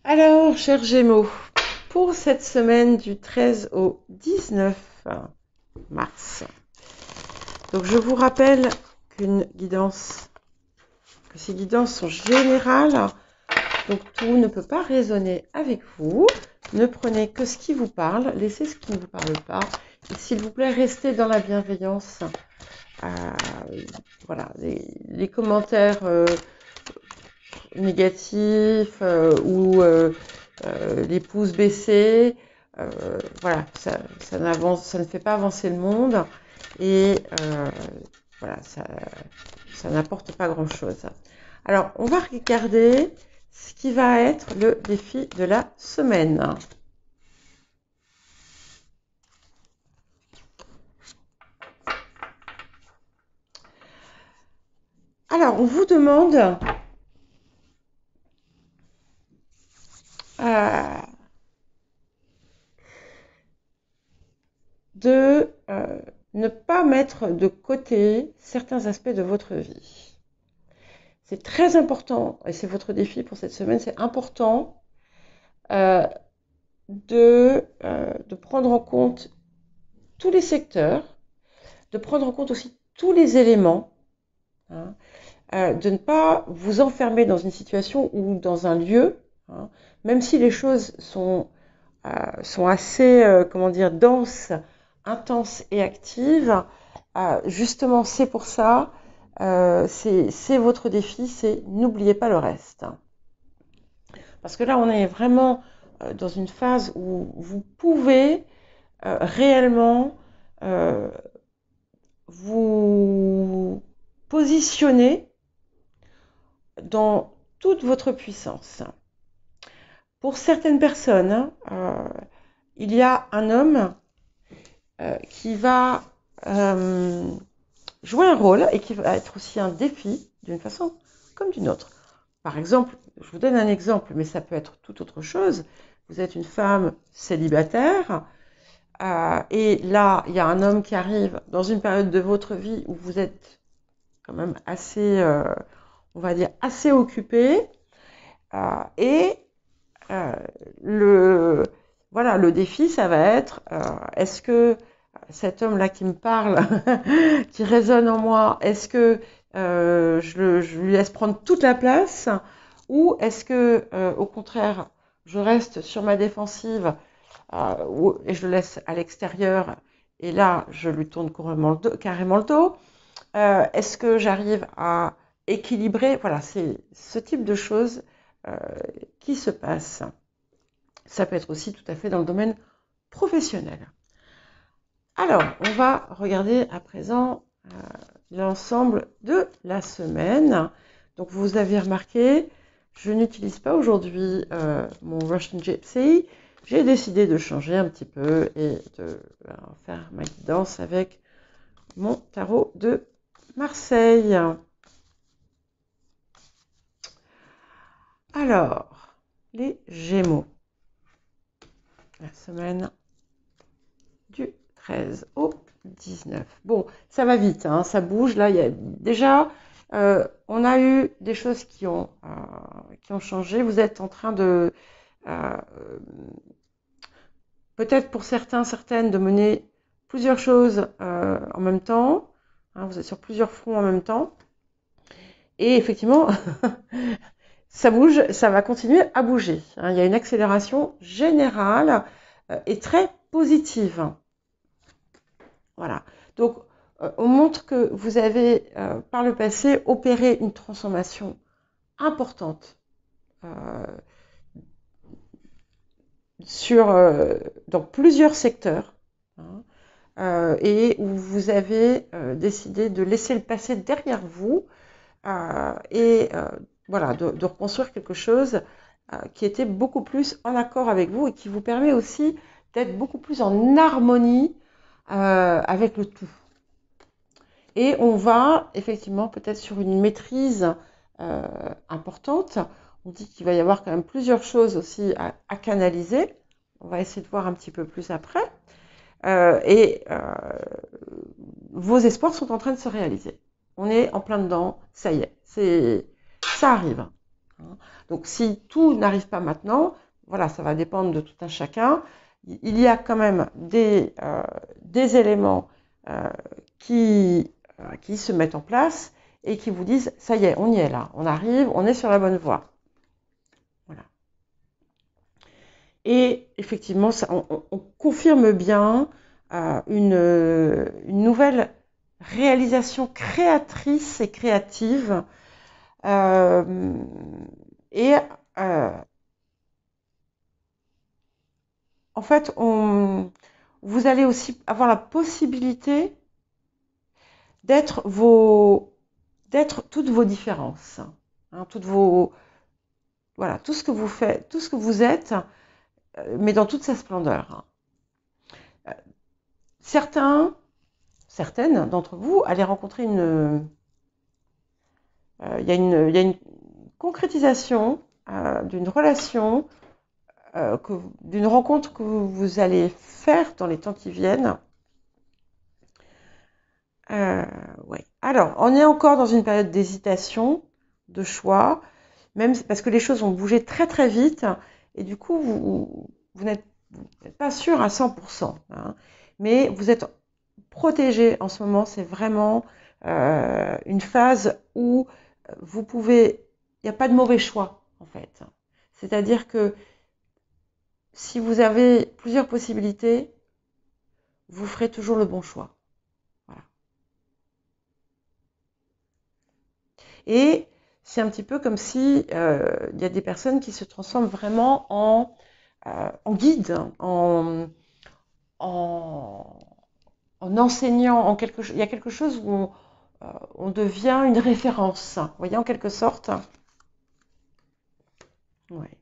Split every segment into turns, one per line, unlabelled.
Alors, chers Gémeaux, pour cette semaine du 13 au 19 mars, donc je vous rappelle que ces guidances sont générales, donc tout ne peut pas résonner avec vous. Ne prenez que ce qui vous parle, laissez ce qui ne vous parle pas, et s'il vous plaît, restez dans la bienveillance. Voilà, les commentaires négatifs ou les pouces baissés, voilà, ça ne fait pas avancer le monde et voilà, ça n'apporte pas grand-chose. Alors, on va regarder ce qui va être le défi de la semaine. Alors, on vous demande de ne pas mettre de côté certains aspects de votre vie. C'est très important, et c'est votre défi pour cette semaine, c'est important de prendre en compte tous les secteurs, de prendre en compte aussi tous les éléments, hein, de ne pas vous enfermer dans une situation ou dans un lieu, hein, même si les choses sont assez, comment dire, denses, intenses et actives. Justement, c'est pour ça, c'est votre défi, c'est n'oubliez pas le reste. Parce que là, on est vraiment dans une phase où vous pouvez réellement vous positionner dans toute votre puissance. Pour certaines personnes, il y a un homme qui va jouer un rôle et qui va être aussi un défi d'une façon comme d'une autre. Par exemple, je vous donne un exemple, mais ça peut être toute autre chose. Vous êtes une femme célibataire et là, il y a un homme qui arrive dans une période de votre vie où vous êtes quand même assez, on va dire, assez occupé. Et voilà, le défi, ça va être, est-ce que cet homme-là qui me parle, qui résonne en moi, est-ce que je lui laisse prendre toute la place ou est-ce que, au contraire, je reste sur ma défensive et je le laisse à l'extérieur et là, je lui tourne carrément le dos. Est-ce que j'arrive à équilibrer? Voilà, c'est ce type de choses euh, qui se passe. Ça peut être aussi tout à fait dans le domaine professionnel. Alors, on va regarder à présent l'ensemble de la semaine. Donc, vous avez remarqué, je n'utilise pas aujourd'hui mon Russian Gypsy. J'ai décidé de changer un petit peu et de faire ma guidance avec mon tarot de Marseille. Alors, les Gémeaux. La semaine du 13 au 19. Bon, ça va vite, hein, ça bouge. Là, il y a déjà, on a eu des choses qui ont changé. Vous êtes en train de, peut-être pour certains, certaines, de mener plusieurs choses en même temps. Hein, vous êtes sur plusieurs fronts en même temps. Et effectivement, ça bouge, ça va continuer à bouger. Hein, il y a une accélération générale et très positive. Voilà. Donc, on montre que vous avez, par le passé, opéré une transformation importante dans plusieurs secteurs, hein, et où vous avez décidé de laisser le passé derrière vous et voilà, de reconstruire quelque chose qui était beaucoup plus en accord avec vous et qui vous permet aussi d'être beaucoup plus en harmonie avec le tout. Et on va effectivement peut-être sur une maîtrise importante. On dit qu'il va y avoir quand même plusieurs choses aussi à canaliser. On va essayer de voir un petit peu plus après. Vos espoirs sont en train de se réaliser. On est en plein dedans, ça y est, ça arrive. Hein. Donc, si tout n'arrive pas maintenant, voilà, ça va dépendre de tout un chacun. Il y a quand même des éléments euh, qui se mettent en place et qui vous disent, ça y est, on y est là, on arrive, on est sur la bonne voie. Voilà. Et effectivement, ça, on confirme bien une nouvelle réalisation créatrice et créative. Euh, et euh, en fait, vous allez aussi avoir la possibilité d'être toutes vos différences, hein, voilà, tout ce que vous faites, tout ce que vous êtes, mais dans toute sa splendeur. Certaines d'entre vous allaient rencontrer il y a une concrétisation d'une relation, d'une rencontre que vous allez faire dans les temps qui viennent. Ouais. Alors, on est encore dans une période d'hésitation, de choix, même parce que les choses ont bougé très très vite, et du coup, vous n'êtes pas sûr à 100%, hein, mais vous êtes protégé en ce moment. C'est vraiment une phase où il n'y a pas de mauvais choix, en fait. C'est-à-dire que si vous avez plusieurs possibilités, vous ferez toujours le bon choix. Voilà. Et c'est un petit peu comme si il y a des personnes qui se transforment vraiment en guide, en, en enseignant, il y a quelque chose où on devient une référence, vous voyez, en quelque sorte. Ouais.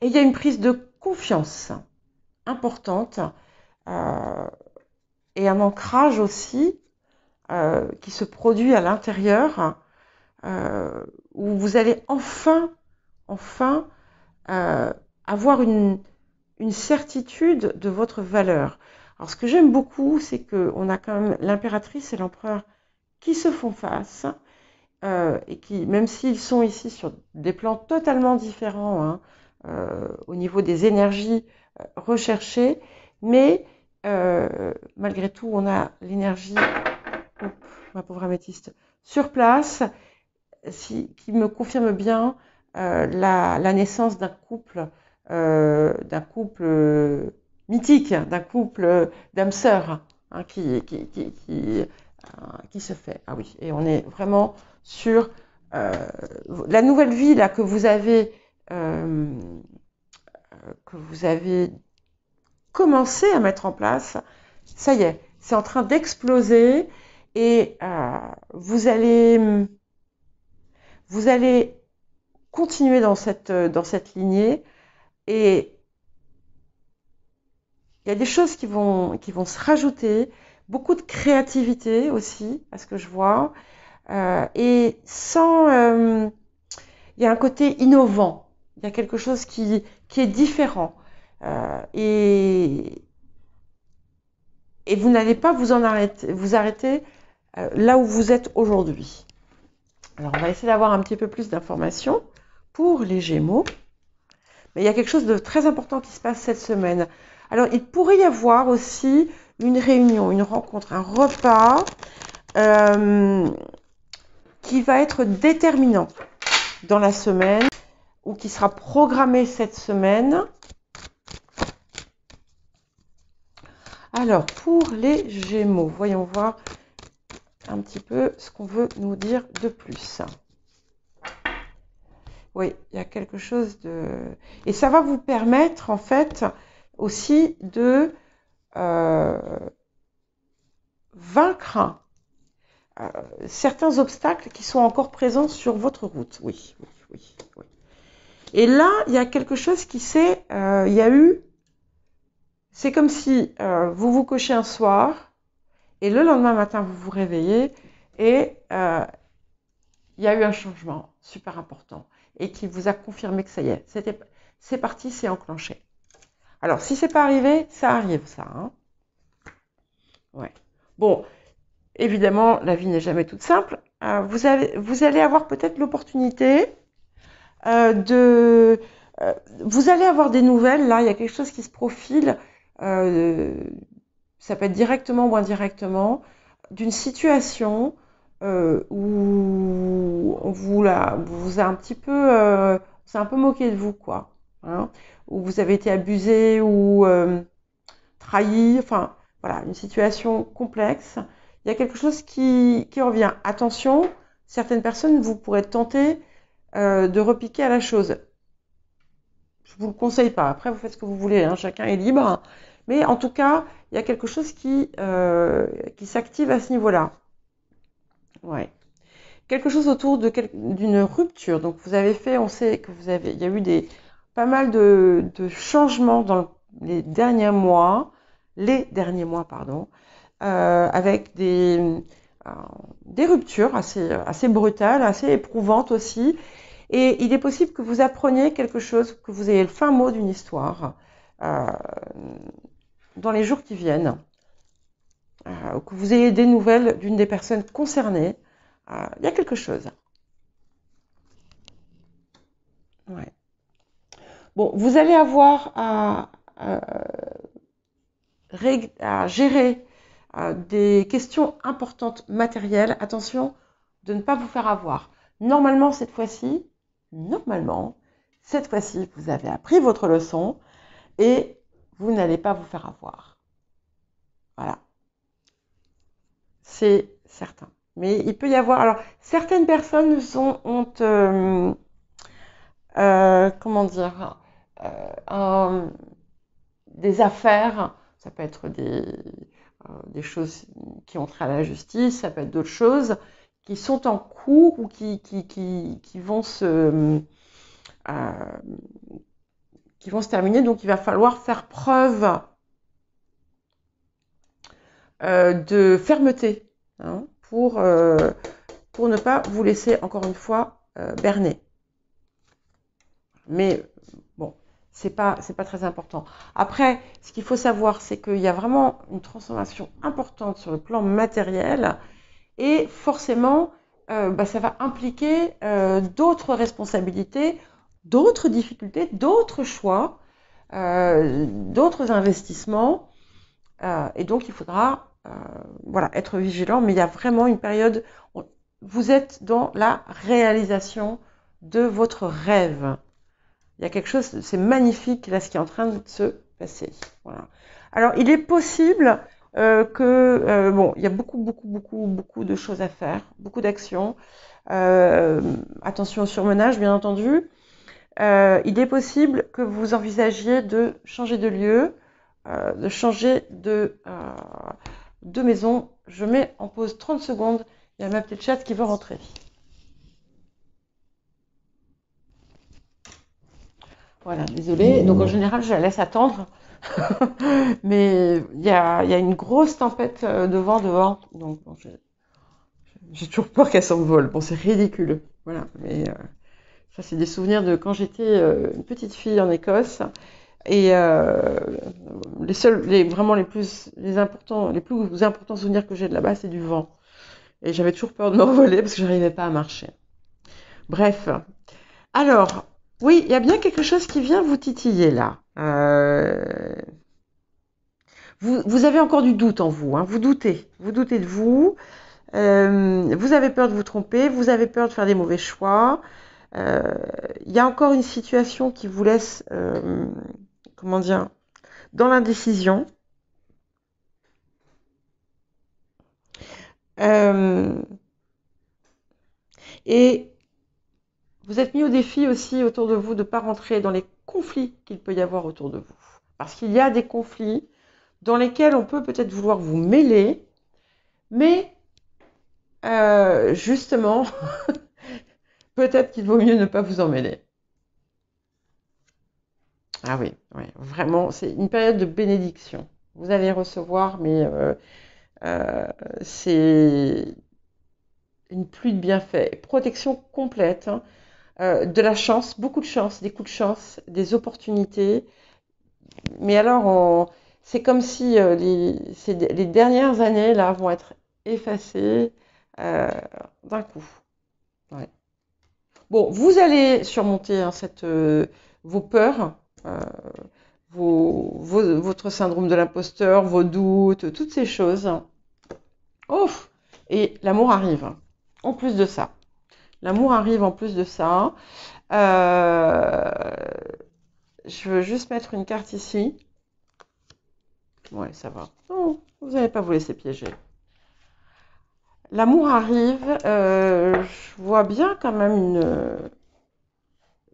Et il y a une prise de confiance importante et un ancrage aussi qui se produit à l'intérieur où vous allez enfin euh, avoir une certitude de votre valeur. Alors, ce que j'aime beaucoup, c'est qu'on a quand même l'impératrice et l'empereur qui se font face et qui, même s'ils sont ici sur des plans totalement différents, hein, au niveau des énergies recherchées, mais malgré tout, on a l'énergie, ma pauvre améthyste, sur place, qui me confirme bien la naissance d'un couple mythique, d'un couple d'âmes sœurs, hein, qui se fait. Ah oui, et on est vraiment sur la nouvelle vie là euh, que vous avez commencé à mettre en place. Ça y est, c'est en train d'exploser et vous allez continuer dans cette lignée et il y a des choses qui vont se rajouter, beaucoup de créativité aussi, à ce que je vois, et il y a un côté innovant, il y a quelque chose qui est différent, et vous n'allez pas vous arrêter là où vous êtes aujourd'hui. Alors, on va essayer d'avoir un petit peu plus d'informations pour les Gémeaux. Mais il y a quelque chose de très important qui se passe cette semaine. Alors, il pourrait y avoir aussi une réunion, une rencontre, un repas qui va être déterminant dans la semaine ou qui sera programmé cette semaine. Alors, pour les Gémeaux, voyons voir un petit peu ce qu'on veut nous dire de plus. Oui, il y a quelque chose de... Et ça va vous permettre, en fait, aussi de vaincre certains obstacles qui sont encore présents sur votre route. Oui. Et là, il y a quelque chose qui s'est... il y a eu... C'est comme si vous vous cochez un soir et le lendemain matin, vous vous réveillez et il y a eu un changement super important et qui vous a confirmé que ça y est, c'est parti, c'est enclenché. Alors, si c'est pas arrivé, ça arrive, ça. Hein. Ouais. Bon, évidemment, la vie n'est jamais toute simple. Vous allez avoir peut-être l'opportunité de vous allez avoir des nouvelles, là, il y a quelque chose qui se profile, euh, ça peut être directement ou indirectement, d'une situation où vous a un petit peu, c'est un peu moqué de vous, quoi. Hein, où vous avez été abusé ou trahi, enfin, voilà, une situation complexe. Il y a quelque chose qui revient. Attention, certaines personnes, vous pourrez tenter de repiquer à la chose. Je vous le conseille pas. Après, vous faites ce que vous voulez, hein, chacun est libre. Mais en tout cas, il y a quelque chose qui s'active à ce niveau-là. Ouais. Quelque chose autour d'une rupture. Donc, vous avez fait, on sait que il y a eu pas mal de changements dans les derniers mois, pardon, avec euh, des ruptures assez brutales, assez éprouvantes aussi. Et il est possible que vous appreniez quelque chose, que vous ayez le fin mot d'une histoire euh, dans les jours qui viennent, que vous ayez des nouvelles d'une des personnes concernées. Il y a quelque chose. Ouais. Bon, vous allez avoir à gérer des questions importantes matérielles. Attention de ne pas vous faire avoir. Normalement, cette fois-ci, vous avez appris votre leçon et vous n'allez pas vous faire avoir. Voilà, c'est certain. Mais il peut y avoir... Alors, certaines personnes comment dire, des affaires, ça peut être des choses qui ont trait à la justice, ça peut être d'autres choses qui sont en cours ou qui vont qui vont se terminer. Donc, il va falloir faire preuve de fermeté, hein, pour ne pas vous laisser, encore une fois, berner. Mais bon, c'est pas très important. Après, ce qu'il faut savoir, c'est qu'il y a vraiment une transformation importante sur le plan matériel et forcément, ça va impliquer d'autres responsabilités, d'autres difficultés, d'autres choix, d'autres investissements. Et donc, il faudra voilà, être vigilant. Mais il y a vraiment une période où vous êtes dans la réalisation de votre rêve. Il y a quelque chose, c'est magnifique là ce qui est en train de se passer. Voilà. Alors, il est possible bon, il y a beaucoup de choses à faire, beaucoup d'actions. Attention au surmenage, bien entendu. Il est possible que vous envisagiez de changer de lieu, de changer de maison. Je mets en pause 30 secondes. Il y a ma petite chatte qui veut rentrer. Voilà, désolée. Donc en général, je la laisse attendre. Mais il y a une grosse tempête de vent dehors. Donc bon, j'ai toujours peur qu'elle s'envole. Bon, c'est ridicule. Voilà. Mais ça, c'est des souvenirs de quand j'étais une petite fille en Écosse. Et vraiment les plus importants souvenirs que j'ai de là-bas, c'est du vent. Et j'avais toujours peur de m'envoler parce que je n'arrivais pas à marcher. Bref. Alors, oui, il y a bien quelque chose qui vient vous titiller là. Vous avez encore du doute en vous, hein, vous doutez de vous, vous avez peur de vous tromper, vous avez peur de faire des mauvais choix. Il y a encore une situation qui vous laisse, comment dire, dans l'indécision. Et vous êtes mis au défi aussi autour de vous de ne pas rentrer dans les conflits qu'il peut y avoir autour de vous. Parce qu'il y a des conflits dans lesquels on peut peut-être vouloir vous mêler, mais justement, peut-être qu'il vaut mieux ne pas vous en mêler. Ah oui, oui, vraiment, c'est une période de bénédiction. Vous allez recevoir, mais c'est une pluie de bienfaits. Protection complète, hein, de la chance, beaucoup de chance, des coups de chance, des opportunités. Mais alors, c'est comme si les dernières années là vont être effacées d'un coup. Ouais. Bon, vous allez surmonter hein, vos peurs, euh, votre syndrome de l'imposteur, vos doutes, toutes ces choses. Oh, et l'amour arrive. En plus de ça. L'amour arrive en plus de ça. Euh, je veux juste mettre une carte ici. Ouais, ça va. Non, vous n'allez pas vous laisser piéger. L'amour arrive. Je vois bien quand même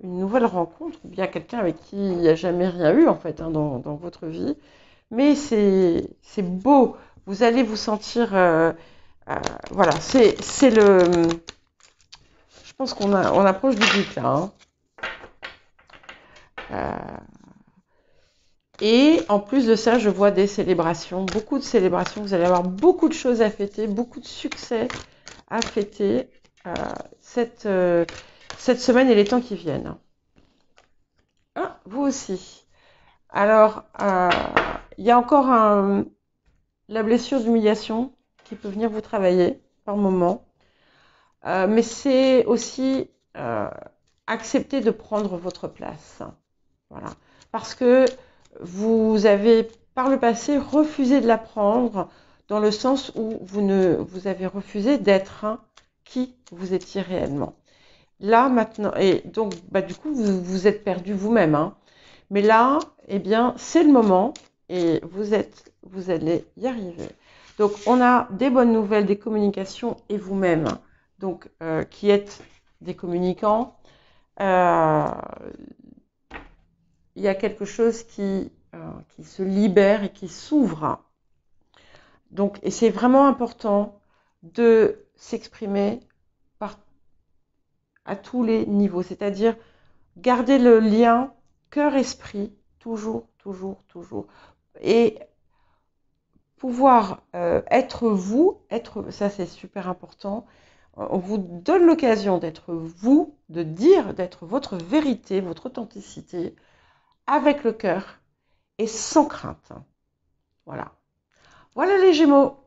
une nouvelle rencontre, ou bien quelqu'un avec qui il n'y a jamais rien eu en fait hein, dans votre vie. Mais c'est beau. Vous allez vous sentir. Euh, voilà, c'est le. Je pense on approche du but là. Hein. Euh, et en plus de ça, je vois des célébrations, beaucoup de célébrations. Vous allez avoir beaucoup de choses à fêter, beaucoup de succès à fêter euh, cette, euh, cette semaine et les temps qui viennent. Ah, vous aussi. Alors, il y a encore la blessure d'humiliation qui peut venir vous travailler par moment. Mais c'est aussi accepter de prendre votre place. Voilà. Parce que vous avez, par le passé, refusé de la prendre dans le sens où vous avez refusé d'être qui vous étiez réellement. Là, maintenant, et donc, du coup, vous vous êtes perdu vous-même. Hein. Mais là, eh bien, c'est le moment et vous allez y arriver. Donc, on a des bonnes nouvelles, des communications et vous-même, donc, qui êtes des communicants. Euh, il y a quelque chose qui se libère et qui s'ouvre. Donc, et c'est vraiment important de s'exprimer à tous les niveaux, c'est-à-dire garder le lien cœur-esprit, toujours, toujours, toujours. Et pouvoir être vous, ça c'est super important. On vous donne l'occasion d'être vous, de dire, d'être votre vérité, votre authenticité, avec le cœur et sans crainte. Voilà. Voilà les Gémeaux.